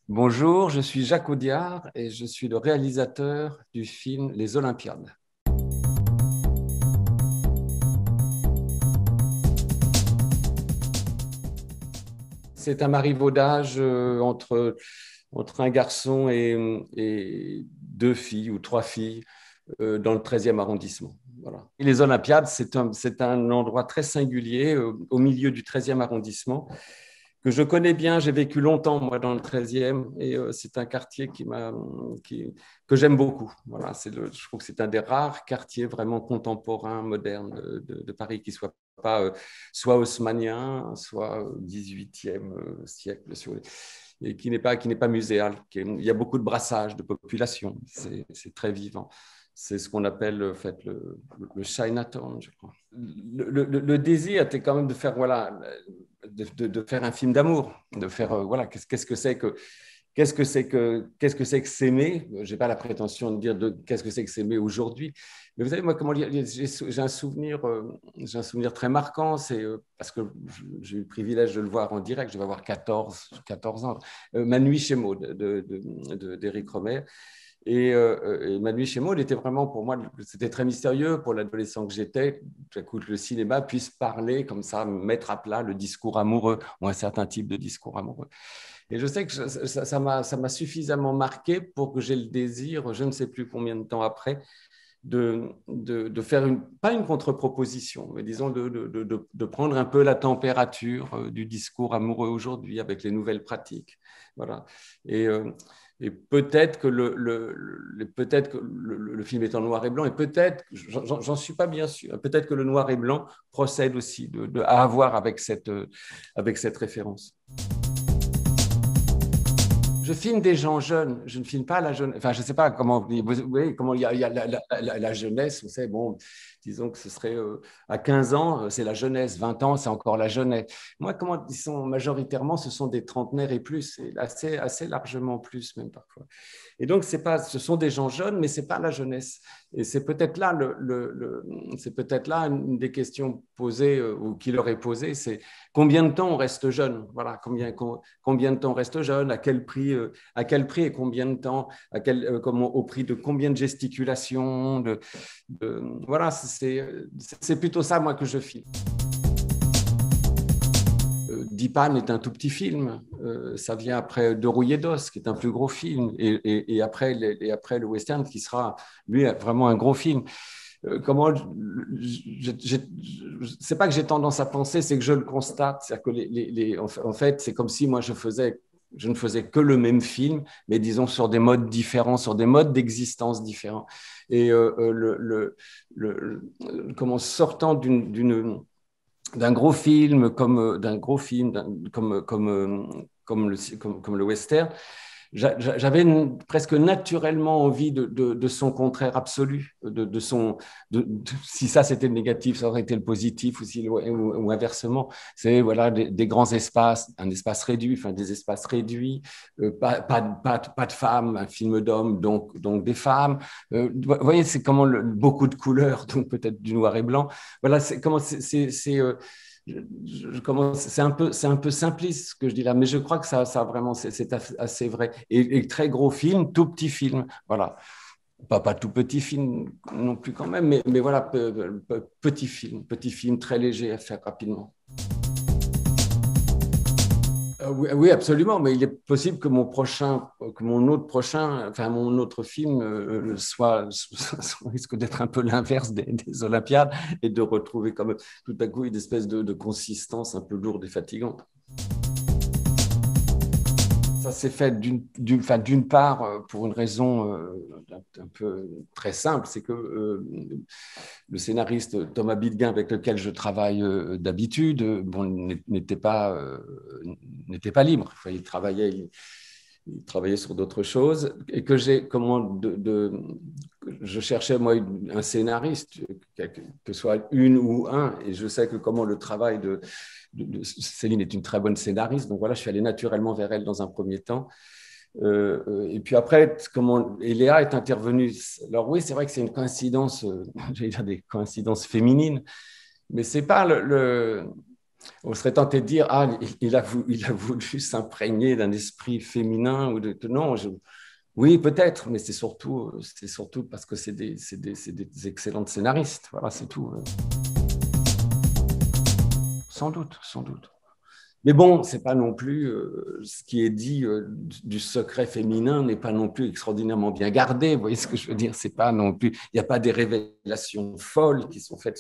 Bonjour, je suis Jacques Audiard et je suis le réalisateur du film Les Olympiades. C'est un marivaudage entre un garçon et deux filles ou trois filles dans le 13e arrondissement. Voilà. Et les Olympiades, c'est un endroit très singulier au milieu du 13e arrondissement que je connais bien. J'ai vécu longtemps, moi, dans le 13e, et c'est un quartier que j'aime beaucoup. Voilà, je trouve que c'est un des rares quartiers vraiment contemporains, modernes de Paris qui ne soit pas soit haussmannien, soit 18e siècle, si vous voulez, et qui n'est pas muséal. Il y a beaucoup de brassage de population, c'est très vivant. C'est ce qu'on appelle en fait, le Chinatown, je crois. Le désir était quand même de faire, voilà, de faire un film d'amour, de faire, voilà, qu'est-ce que c'est que s'aimer. Je n'ai pas la prétention de dire qu'est-ce que c'est que s'aimer aujourd'hui. Mais vous savez, moi, j'ai un souvenir très marquant, c'est parce que j'ai eu le privilège de le voir en direct, je vais avoir 14 ans, Ma nuit chez Maud d'Éric Romer. Et Ma nuit chez Maud était vraiment pour moi, c'était très mystérieux pour l'adolescent que j'étais, que le cinéma puisse parler comme ça, mettre à plat le discours amoureux ou un certain type de discours amoureux. Et je sais que ça m'a suffisamment marqué pour que j'ai le désir, je ne sais plus combien de temps après, de faire pas une contre-proposition, mais disons de prendre un peu la température du discours amoureux aujourd'hui avec les nouvelles pratiques. Voilà. Et, euh, et peut-être que le film est en noir et blanc, et peut-être, j'en suis pas bien sûr, peut-être que le noir et blanc procède aussi à avoir avec cette référence. Je filme des gens jeunes, je ne filme pas la jeunesse. Enfin, je ne sais pas comment, vous voyez, comment il y a la jeunesse, vous savez, bon, disons que ce serait à 15 ans, c'est la jeunesse, 20 ans, c'est encore la jeunesse. Moi, comment ils sont majoritairement, ce sont des trentenaires et plus, et assez largement plus même parfois. Et donc, ce sont des gens jeunes, mais ce n'est pas la jeunesse. Et c'est peut-être là, c'est peut-être là une des questions posées ou qui leur est posée, c'est combien de temps on reste jeune. Voilà, combien de temps on reste jeune, à quel prix et combien de temps, au prix de combien de gesticulations. Voilà, c'est plutôt ça, moi, que je filme. Dipan est un tout petit film. Ça vient après De Rouillé d'Os, qui est un plus gros film, et après le western, qui sera, lui, vraiment un gros film. Comment c'est pas que j'ai tendance à penser, c'est que je le constate. C'est-à-dire que en fait, c'est comme si moi je ne faisais que le même film, mais disons sur des modes différents, sur des modes d'existence différents. Et comment sortant d'un gros film comme le western, j'avais presque naturellement envie de son contraire absolu, si ça c'était le négatif, ça aurait été le positif, ou inversement. C'est voilà, des grands espaces, un espace réduit, enfin des espaces réduits, pas de femmes, un film d'hommes, donc des femmes. Vous voyez, c'est comment beaucoup de couleurs, donc peut-être du noir et blanc. Voilà, c'est comment c'est un peu simpliste ce que je dis là, mais je crois que ça vraiment, c'est assez vrai. Et très gros film, tout petit film, voilà. Pas tout petit film non plus quand même, mais voilà, petit film très léger à faire rapidement. Oui, oui, absolument, mais il est possible que mon autre film risque d'être un peu l'inverse des Olympiades et de retrouver comme tout à coup une espèce de consistance un peu lourde et fatigante. Ça s'est fait d'une part pour une raison un peu très simple, c'est que le scénariste Thomas Bidguin, avec lequel je travaille d'habitude, bon, n'était pas libre. Enfin, il travaillait sur d'autres choses et que je cherchais moi un scénariste, que ce soit une ou un, et je sais que comment le travail Céline est une très bonne scénariste, donc voilà, je suis allé naturellement vers elle dans un premier temps. Et puis après, et Léa est intervenue. Alors oui, c'est vrai que c'est une coïncidence, j'allais dire des coïncidences féminines, mais c'est pas On serait tenté de dire, ah, il a voulu s'imprégner d'un esprit féminin ou non. Oui, peut-être, mais c'est surtout parce que c'est des excellents scénaristes. Voilà, c'est tout. Sans doute, sans doute. Mais bon, c'est pas non plus ce qui est dit du secret féminin n'est pas non plus extraordinairement bien gardé. Vous voyez ce que je veux dire? C'est pas non plus. Il n'y a pas des révélations folles qui sont faites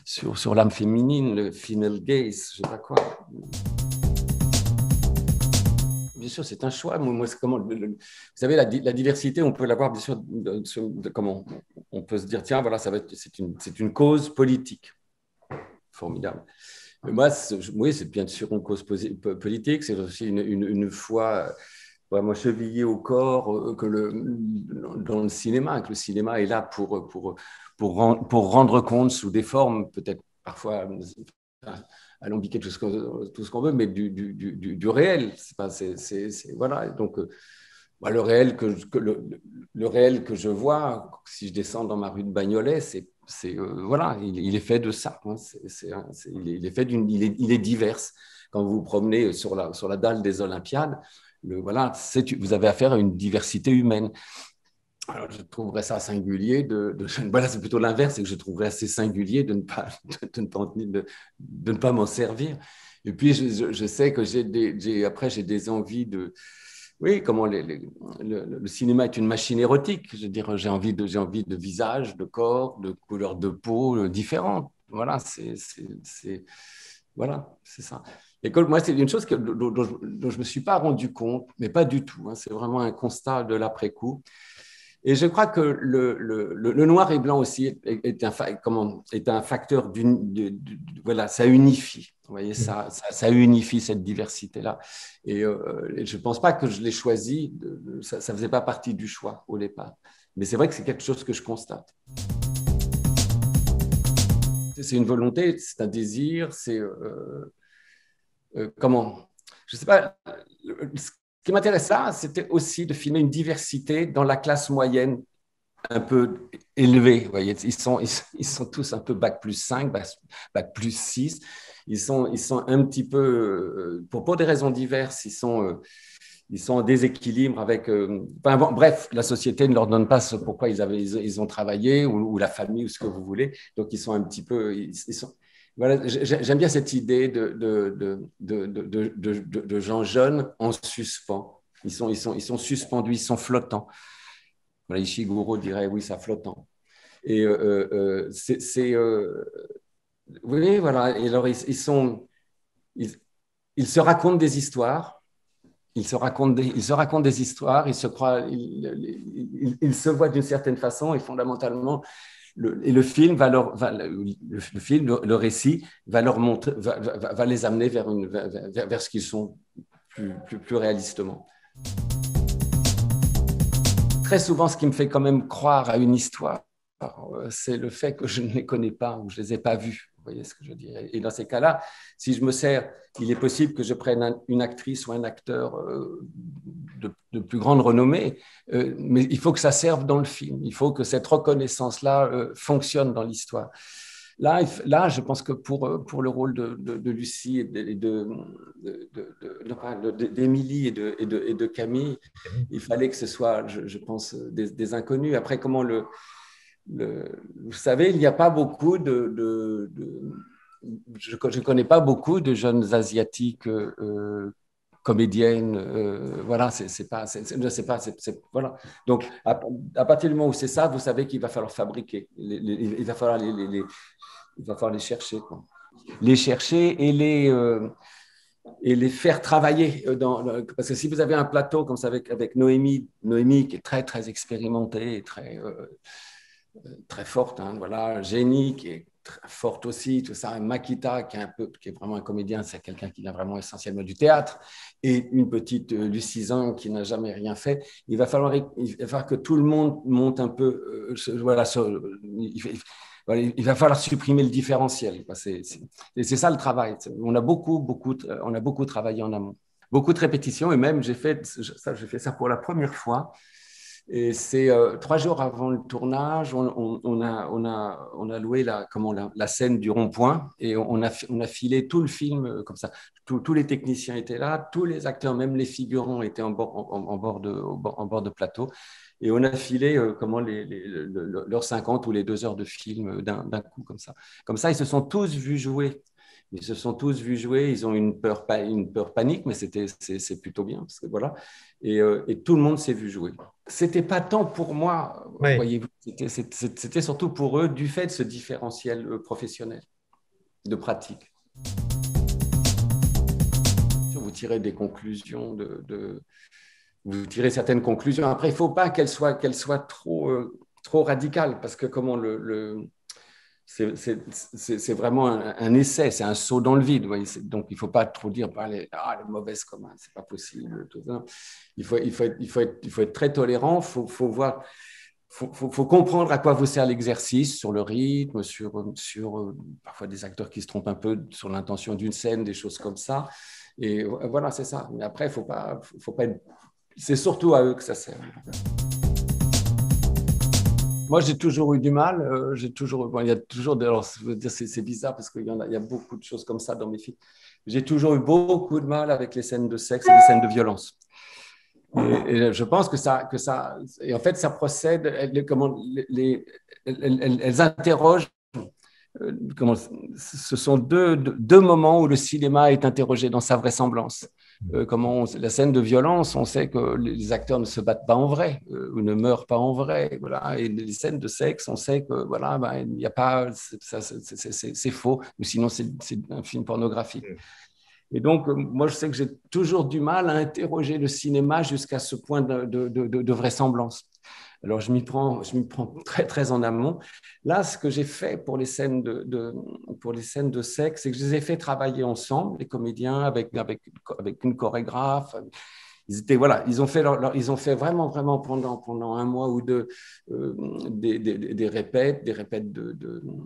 sur l'âme féminine, le female gaze, je sais pas quoi. Bien sûr, c'est un choix. Moi, vous savez, la diversité, on peut l'avoir, bien sûr, comment on peut se dire, tiens, voilà, c'est une cause politique. Formidable. Mais moi, oui, c'est bien sûr une cause politique, c'est aussi une foi vraiment chevillée au corps dans le cinéma, que le cinéma est là pour rendre compte sous des formes peut-être parfois alambiquer tout ce qu'on veut, mais du réel. Voilà. Donc, le réel le réel que je vois, si je descends dans ma rue de Bagnolet, voilà, il est fait de ça. Hein. Il est fait il est divers. Quand vous vous promenez sur la dalle des Olympiades, voilà, vous avez affaire à une diversité humaine. Alors, je trouverais ça singulier voilà, c'est plutôt l'inverse, c'est que je trouverais assez singulier de ne pas m'en servir. Et puis, je sais que après, j'ai des envies de. Oui, comment le cinéma est une machine érotique. Je veux dire, j'ai envie de visages, de corps, de couleurs de peau différentes. Voilà, voilà, c'est ça. Et moi, c'est une chose dont je ne me suis pas rendu compte, mais pas du tout. Hein, c'est vraiment un constat de l'après-coup. Et je crois que le noir et blanc aussi est un facteur voilà, ça unifie. Vous voyez, ça unifie cette diversité-là. Et je ne pense pas que je l'ai choisi, ça ne faisait pas partie du choix au départ. Mais c'est vrai que c'est quelque chose que je constate. C'est une volonté, c'est un désir, comment je ne sais pas. Ce qui m'intéresse là, c'était aussi de filmer une diversité dans la classe moyenne un peu élevée. Vous voyez, ils sont tous un peu bac+5, bac+6. Ils sont un petit peu, pour des raisons diverses, ils sont en déséquilibre avec. Enfin, bon, bref, la société ne leur donne pas ce pourquoi ils ont travaillé ou la famille ou ce que vous voulez. Donc, ils sont un petit peu. Voilà, j'aime bien cette idée de gens jeunes en suspens. Ils sont suspendus, ils sont flottants. Voilà, Ishiguro dirait oui, ça flottant. Et oui, voilà. Et alors, ils se racontent des histoires. Ils se racontent des histoires, ils se voient d'une certaine façon et fondamentalement, le film le récit va leur montrer, va les amener vers ce qu'ils sont plus réalistement. Très souvent, ce qui me fait quand même croire à une histoire, c'est le fait que je ne les connais pas ou je ne les ai pas vus. Vous voyez ce que je dirais. Et dans ces cas-là, si je me sers, il est possible que je prenne une actrice ou un acteur de plus grande renommée, mais il faut que ça serve dans le film. Il faut que cette reconnaissance-là fonctionne dans l'histoire. Là, je pense que pour le rôle de Lucie et d'Émilie et de Camille, il fallait que ce soit, je pense, des inconnus. Après, comment vous savez, il n'y a pas beaucoup je ne connais pas beaucoup de jeunes asiatiques comédiennes. Voilà, je ne sais pas. Voilà. Donc, à partir du moment où c'est ça, vous savez qu'il va falloir fabriquer. Il va falloir il va falloir les chercher, quoi. Les chercher et les faire travailler. Parce que si vous avez un plateau comme ça avec Noémie qui est très, très expérimentée et très forte, hein, voilà, Jenny qui est très forte aussi, tout ça, et Makita qui est vraiment un comédien, c'est quelqu'un qui vient vraiment essentiellement du théâtre, et une petite Lucie Zhang qui n'a jamais rien fait. Il va falloir que tout le monde monte un peu, voilà, il va falloir supprimer le différentiel. C'est ça le travail. On a beaucoup travaillé en amont. Beaucoup de répétitions et même j'ai fait ça pour la première fois. Et c'est 3 jours avant le tournage, on a loué la scène du rond-point et on a filé tout le film comme ça. Tous les techniciens étaient là, tous les acteurs, même les figurants étaient en bord de plateau. Et on a filé leurs 50 ou les 2 heures de film d'un coup comme ça. Comme ça, ils se sont tous vus jouer. Ils se sont tous vus jouer, ils ont une peur panique, mais c'est plutôt bien, parce que voilà. Et tout le monde s'est vu jouer. C'était pas tant pour moi, Oui, voyez-vous, c'était surtout pour eux du fait de ce différentiel professionnel de pratique. Vous tirez des conclusions, vous tirez certaines conclusions. Après, il ne faut pas qu'elles soient trop radicales, parce que comment c'est vraiment un essai, c'est un saut dans le vide. Donc, il ne faut pas trop dire les mauvaises commandes, ce n'est pas possible. Tout ça. Il faut être très tolérant, faut voir, faut comprendre à quoi vous sert l'exercice, sur le rythme, sur parfois des acteurs qui se trompent un peu sur l'intention d'une scène, des choses comme ça. Et voilà, c'est ça. Mais après, faut pas être... C'est surtout à eux que ça sert. Moi, j'ai toujours eu du mal. Il y a toujours, alors, je veux dire, c'est bizarre parce il y a beaucoup de choses comme ça dans mes films. J'ai toujours eu beaucoup de mal avec les scènes de sexe et les scènes de violence. Et je pense et en fait, ça procède, elles interrogent, comment, ce sont deux moments où le cinéma est interrogé dans sa vraisemblance. La scène de violence, on sait que les acteurs ne se battent pas en vrai ou ne meurent pas en vrai. Voilà. Et les scènes de sexe, on sait que voilà, ben, il n'y a pas, c'est faux, ou sinon c'est un film pornographique. Et donc, moi, je sais que j'ai toujours du mal à interroger le cinéma jusqu'à ce point de vraisemblance. Alors, je m'y prends très, très en amont. Là, ce que j'ai fait pour les scènes de sexe, c'est que je les ai fait travailler ensemble, les comédiens, avec une chorégraphe. Ils ont fait vraiment, vraiment pendant un mois ou deux des répètes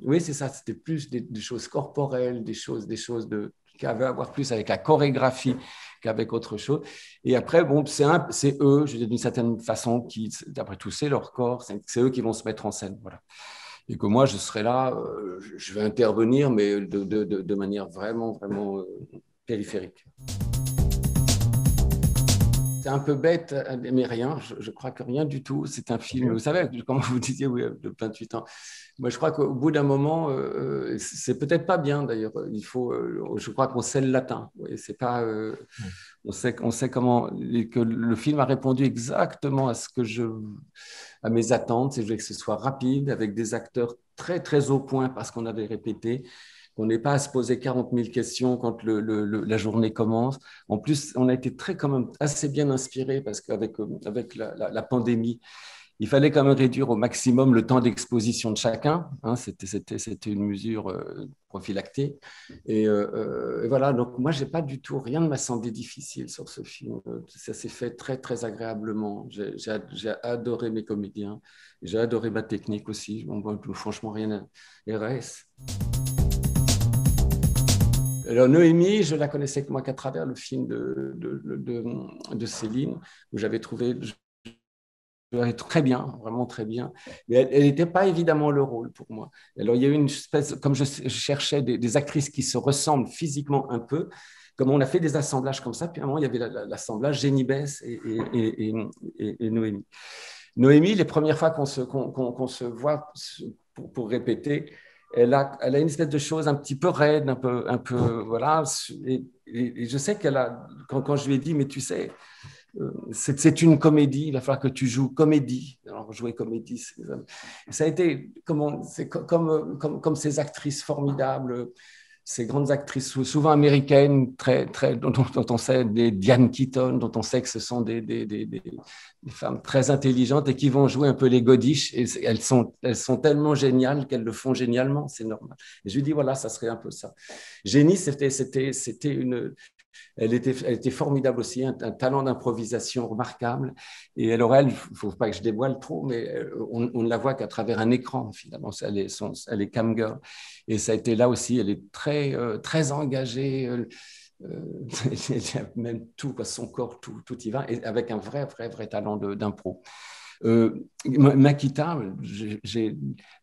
oui, c'est ça, c'était plus des choses corporelles, des choses qui avaient à voir plus avec la chorégraphie qu'avec autre chose. Et après, bon, c'est eux, je dis d'une certaine façon, qui, d'après tout, c'est leur corps, c'est eux qui vont se mettre en scène. Voilà. Et que moi, je serai là, je vais intervenir, mais de manière vraiment, vraiment périphérique. C'est un peu bête, mais rien, je crois que rien du tout. C'est un film, vous savez, comme vous disiez, oui, de 28 ans. Moi, je crois qu'au bout d'un moment, c'est peut-être pas bien d'ailleurs. Je crois qu'on sait le latin. Oui, c'est pas, on sait que le film a répondu exactement à mes attentes. C'est que ce soit rapide, avec des acteurs très, très au point parce qu'on avait répété. On n'est pas à se poser 40 000 questions quand la journée commence. En plus, on a été quand même assez bien inspiré parce qu'avec la pandémie, il fallait quand même réduire au maximum le temps d'exposition de chacun. Hein, c'était une mesure prophylactique. Et voilà, donc moi, rien ne m'a semblé difficile sur ce film. Ça s'est fait très, très agréablement. J'ai adoré mes comédiens. J'ai adoré ma technique aussi. Bon, franchement, rien à RS. Alors, Noémie, je la connaissais que moi qu'à travers le film de Céline, où j'avais trouvé très bien, vraiment très bien. Mais elle n'était pas évidemment le rôle pour moi. Alors, il y a eu une espèce, comme je cherchais des actrices qui se ressemblent physiquement un peu, comme on a fait des assemblages comme ça, puis à un moment, il y avait l'assemblage Jenny Bess et Noémie. Noémie, les premières fois qu'on se voit pour répéter, elle a une espèce de chose un petit peu raide, un peu voilà. Et je sais quand je lui ai dit, mais tu sais, c'est une comédie, il va falloir que tu joues comédie. Alors, jouer comédie, ça a été comme ces actrices formidables, ces grandes actrices, souvent américaines, très, très, dont on sait, des Diane Keaton, dont on sait que ce sont des femmes très intelligentes et qui vont jouer un peu les godiches. Et elles sont tellement géniales qu'elles le font génialement, c'est normal. Et je lui dis, voilà, ça serait un peu ça. Génie, elle était formidable aussi, un talent d'improvisation remarquable. Et alors, elle, il ne faut pas que je dévoile trop, mais on ne la voit qu'à travers un écran, finalement. Elle est cam girl. Et ça a été là aussi, elle est très, très engagée. Même tout, son corps, tout y va, et avec un vrai, vrai, vrai talent d'impro. Makita,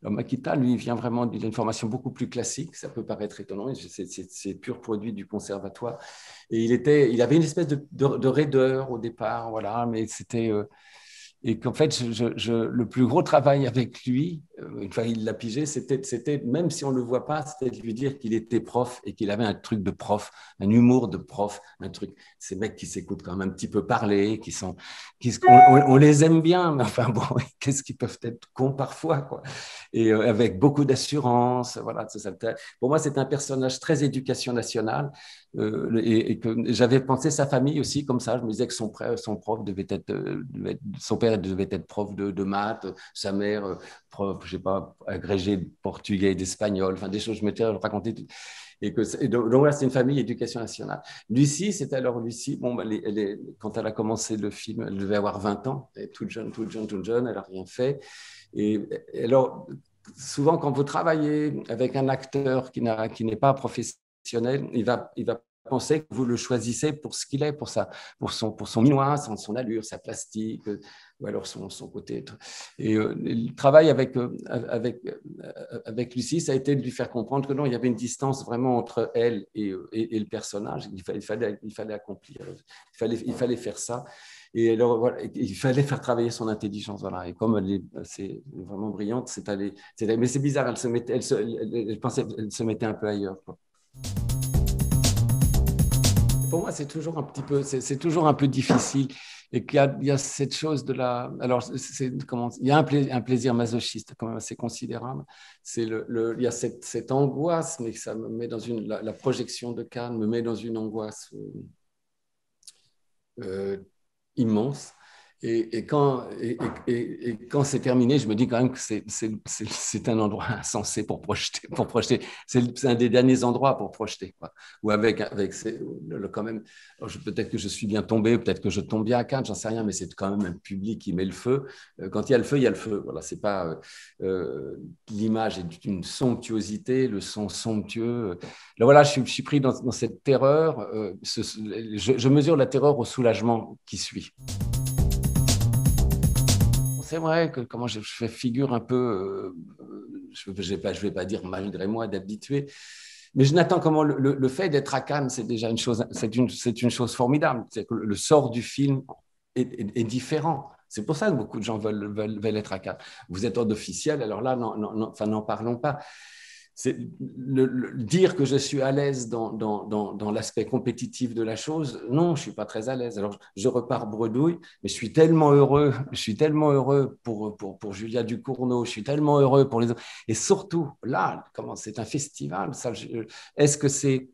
Makita, lui, il vient vraiment d'une formation beaucoup plus classique. Ça peut paraître étonnant, c'est pur produit du conservatoire. Et il avait une espèce de raideur au départ, voilà, mais c'était... et qu'en fait, le plus gros travail avec lui, une fois il l'a pigé, c'était, même si on ne le voit pas, c'était de lui dire qu'il était prof et qu'il avait un truc de prof, un humour de prof, un truc. Ces mecs qui s'écoutent quand même un petit peu parler, on les aime bien, mais enfin bon, qu'est-ce qu'ils peuvent être cons parfois, quoi. Et avec beaucoup d'assurance, voilà. Pour moi, c'est un personnage très éducation nationale. Et que j'avais pensé sa famille aussi comme ça. Je me disais que son prof son père devait être prof de maths, sa mère prof, je sais pas, agrégé de portugais et d'espagnol, enfin des choses, je m'étais raconté. Donc voilà, c'est une famille éducation nationale. Lucie, bon, quand elle a commencé le film, elle devait avoir 20 ans, elle est toute jeune, elle n'a rien fait. Et alors, souvent, quand vous travaillez avec un acteur qui n'est pas professionnel, il va penser que vous le choisissez pour ce qu'il est, pour son minois, son allure, sa plastique, ou alors son côté. Et le travail avec Lucie, ça a été de lui faire comprendre que non, il y avait une distance vraiment entre elle et le personnage. Il fallait accomplir, il fallait faire ça. Et alors, voilà, il fallait faire travailler son intelligence. Voilà. Et comme c'est vraiment brillante, mais c'est bizarre, je pensais, elle se mettait un peu ailleurs, quoi. Pour moi, c'est toujours un peu difficile et il y a cette chose de la. Alors, il y a un plaisir masochiste quand même assez considérable. Il y a cette angoisse, mais ça me met la projection de Cannes me met dans une angoisse euh, immense. Et quand c'est terminé, je me dis quand même que c'est un endroit insensé pour projeter. C'est un des derniers endroits pour projeter, quoi. Ou quand même, peut-être que je suis bien tombé, peut-être que je tombe bien à Cannes, j'en sais rien, mais c'est quand même un public qui met le feu. Quand il y a le feu, il y a le feu. Voilà, c'est pas l'image est d'une somptuosité, le son somptueux. Là, voilà, je suis pris dans cette terreur. Je mesure la terreur au soulagement qui suit. C'est vrai que comment je fais figure un peu, je ne vais pas dire malgré moi d'habitué, mais je n'attends comment le fait d'être à Cannes, c'est déjà une chose, c'est une chose formidable. C'est que le sort du film est différent. C'est pour ça que beaucoup de gens veulent être à Cannes. Vous êtes ordre officiel, alors là, n'en parlons pas. C'est dire que je suis à l'aise dans l'aspect compétitif de la chose, non, je ne suis pas très à l'aise. Alors, je repars bredouille, mais je suis tellement heureux pour Julia Ducournau, je suis tellement heureux pour les autres. Et surtout, là, c'est un festival, est-ce que c'est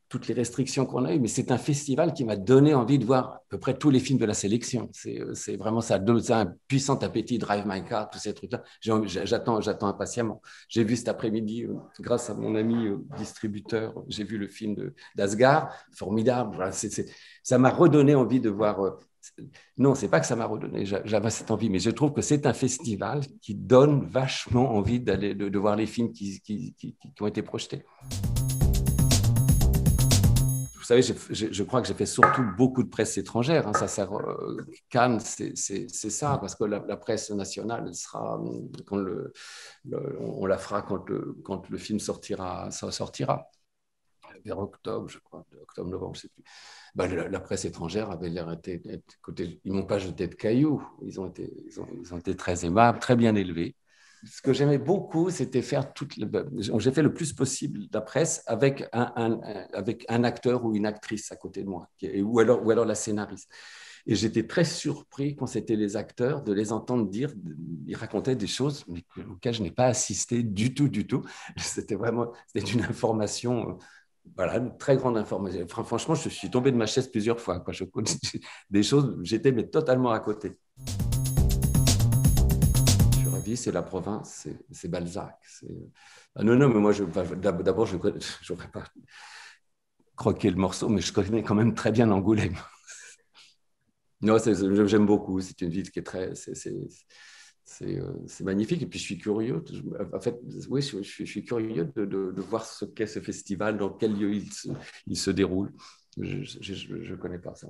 toutes les restrictions qu'on a eues, mais c'est un festival qui m'a donné envie de voir à peu près tous les films de la sélection. C'est vraiment ça, un puissant appétit, Drive My Car, tous ces trucs-là. J'attends impatiemment. J'ai vu cet après-midi, grâce à mon ami distributeur, j'ai vu le film d'Asgard, formidable. Voilà, ça m'a redonné envie de voir. Non, c'est pas que ça m'a redonné, j'avais cette envie, mais je trouve que c'est un festival qui donne vachement envie de voir les films qui ont été projetés. Vous savez, je crois que j'ai fait surtout beaucoup de presse étrangère. Hein. Ça sert, Cannes, c'est ça, parce que la presse nationale, elle sera, on la fera quand le film sortira. Vers octobre, je crois, octobre, novembre, je ne sais plus. Ben, la presse étrangère avait l'air ils m'ont pas jeté de cailloux. Ils ont été très aimables, très bien élevés. Ce que j'aimais beaucoup, c'était faire j'ai fait le plus possible de la presse avec un acteur ou une actrice à côté de moi, ou alors la scénariste. Et j'étais très surpris quand c'était les acteurs de les entendre ils racontaient des choses auxquelles je n'ai pas assisté du tout, du tout. C'était une information, voilà, une très grande information. Franchement, je suis tombé de ma chaise plusieurs fois. Quoi. Des choses, j'étais mais totalement à côté. C'est la province, c'est Balzac. Ah non, mais moi, d'abord, je n'aurais pas croqué le morceau, mais je connais quand même très bien Angoulême. Non, j'aime beaucoup. C'est une ville qui est c'est magnifique. Et puis, je suis curieux. En fait, oui, je suis curieux de voir ce qu'est ce festival, dans quel lieu il se déroule. Je ne connais pas ça.